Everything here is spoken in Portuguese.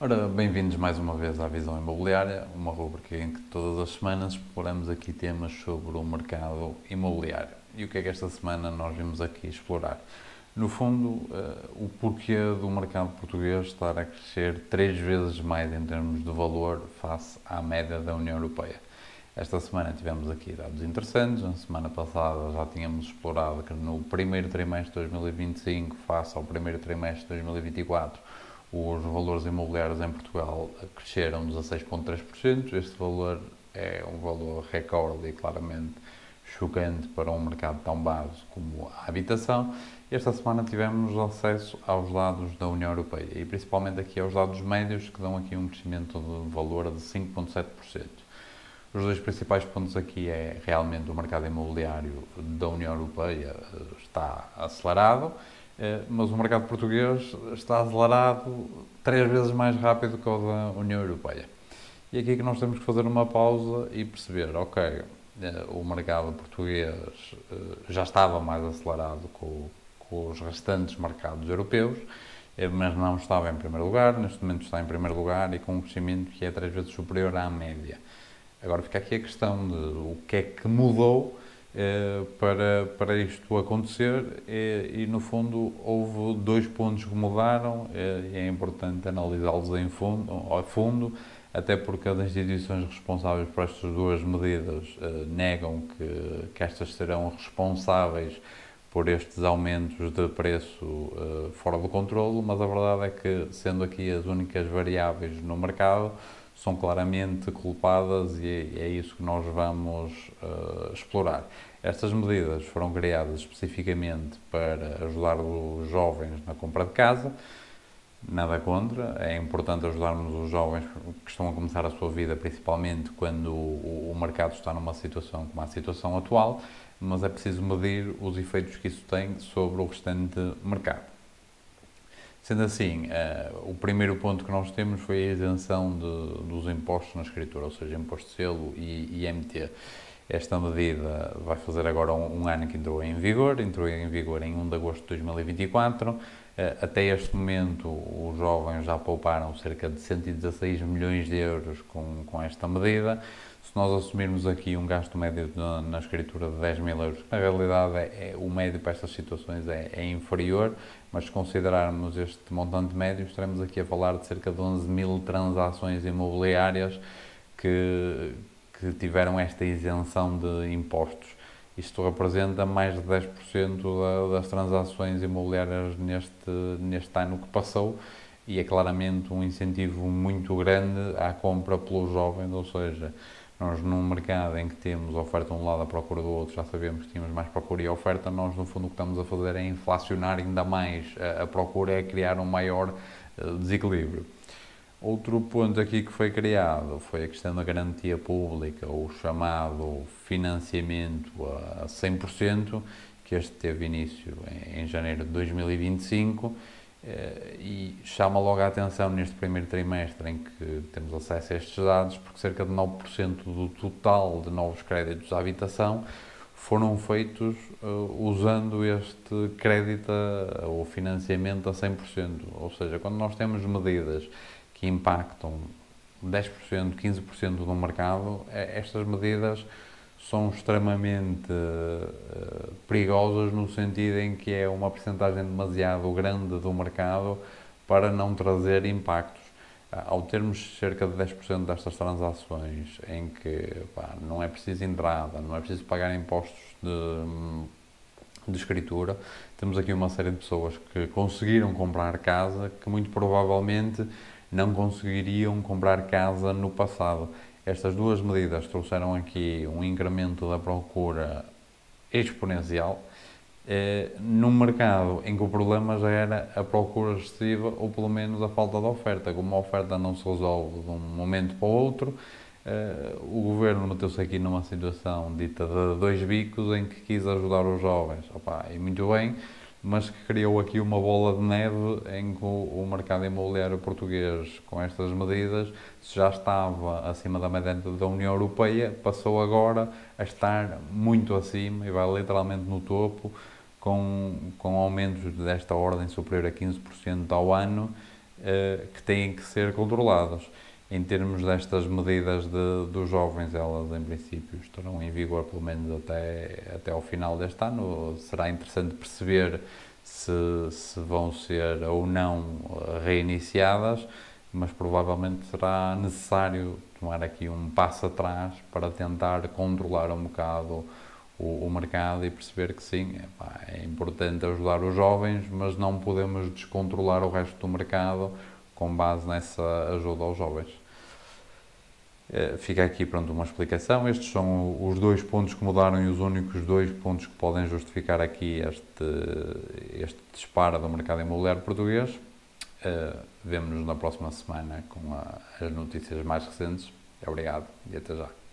Ora, bem-vindos mais uma vez à Visão Imobiliária, uma rubrica em que todas as semanas exploramos aqui temas sobre o mercado imobiliário. E o que é que esta semana nós vimos aqui explorar? No fundo, o porquê do mercado português estar a crescer 3 vezes mais em termos de valor face à média da União Europeia. Esta semana tivemos aqui dados interessantes. Na semana passada já tínhamos explorado que no primeiro trimestre de 2025, face ao primeiro trimestre de 2024, os valores imobiliários em Portugal cresceram 16,3%. Este valor é um valor recorde e claramente chocante para um mercado tão básico como a habitação. Esta semana tivemos acesso aos dados da União Europeia e principalmente aqui aos dados médios, que dão aqui um crescimento de valor de 5,7%. Os dois principais pontos aqui é realmente o mercado imobiliário da União Europeia está acelerado, mas o mercado português está acelerado 3 vezes mais rápido que o da União Europeia. E aqui é que nós temos que fazer uma pausa e perceber, ok, o mercado português já estava mais acelerado com os restantes mercados europeus, mas não estava em primeiro lugar. Neste momento está em primeiro lugar e com um crescimento que é 3 vezes superior à média. Agora fica aqui a questão de o que é que mudou para isto acontecer e, no fundo, houve dois pontos que mudaram e é importante analisá-los a fundo, até porque as instituições responsáveis por estas duas medidas negam que estas serão responsáveis por estes aumentos de preço fora do controlo, mas a verdade é que, sendo aqui as únicas variáveis no mercado, são claramente culpadas e é isso que nós vamos explorar. Estas medidas foram criadas especificamente para ajudar os jovens na compra de casa, nada contra, é importante ajudarmos os jovens que estão a começar a sua vida, principalmente quando o mercado está numa situação como a situação atual, mas é preciso medir os efeitos que isso tem sobre o restante mercado. Sendo assim, o primeiro ponto que nós temos foi a isenção dos impostos na escritura, ou seja, imposto de selo e IMT. Esta medida vai fazer agora um ano que entrou em vigor em 1 de agosto de 2024. Até este momento, os jovens já pouparam cerca de 116 milhões de euros com esta medida. Se nós assumirmos aqui um gasto médio na escritura de 10 mil euros, que na realidade o médio para estas situações é inferior, mas se considerarmos este montante médio, estaremos aqui a falar de cerca de 11 mil transações imobiliárias que tiveram esta isenção de impostos. Isto representa mais de 10% das transações imobiliárias neste ano que passou e é claramente um incentivo muito grande à compra pelos jovens, ou seja, nós num mercado em que temos oferta de um lado, a procura do outro, já sabemos que tínhamos mais procura e oferta, nós no fundo o que estamos a fazer é inflacionar ainda mais a procura, é criar um maior desequilíbrio. Outro ponto aqui que foi criado foi a questão da garantia pública, o chamado financiamento a 100%, que este teve início em janeiro de 2025 e chama logo a atenção neste primeiro trimestre em que temos acesso a estes dados, porque cerca de 9% do total de novos créditos à habitação foram feitos usando este crédito ou financiamento a 100%. Ou seja, quando nós temos medidas que impactam 10%, 15% do mercado, estas medidas são extremamente perigosas no sentido em que é uma percentagem demasiado grande do mercado para não trazer impactos. Ao termos cerca de 10% destas transações em que não é preciso entrada, não é preciso pagar impostos de escritura, temos aqui uma série de pessoas que conseguiram comprar casa que muito provavelmente não conseguiriam comprar casa no passado. Estas duas medidas trouxeram aqui um incremento da procura exponencial num mercado em que o problema já era a procura excessiva ou pelo menos a falta de oferta. Como a oferta não se resolve de um momento para o outro, o governo meteu-se aqui numa situação dita de dois bicos em que quis ajudar os jovens. E muito bem, mas que criou aqui uma bola de neve em que o mercado imobiliário português, com estas medidas, se já estava acima da média da União Europeia, passou agora a estar muito acima e vai literalmente no topo, com aumentos desta ordem superior a 15% ao ano, que têm que ser controlados. Em termos destas medidas dos jovens, elas em princípio estarão em vigor pelo menos até ao final deste ano. Será interessante perceber se vão ser ou não reiniciadas, mas provavelmente será necessário tomar aqui um passo atrás para tentar controlar um bocado o mercado e perceber que sim, é importante ajudar os jovens, mas não podemos descontrolar o resto do mercado com base nessa ajuda aos jovens. Fica aqui, pronto, uma explicação. Estes são os dois pontos que mudaram e os únicos dois pontos que podem justificar aqui este disparo do mercado imobiliário português. Vemo-nos na próxima semana com as notícias mais recentes. Obrigado e até já.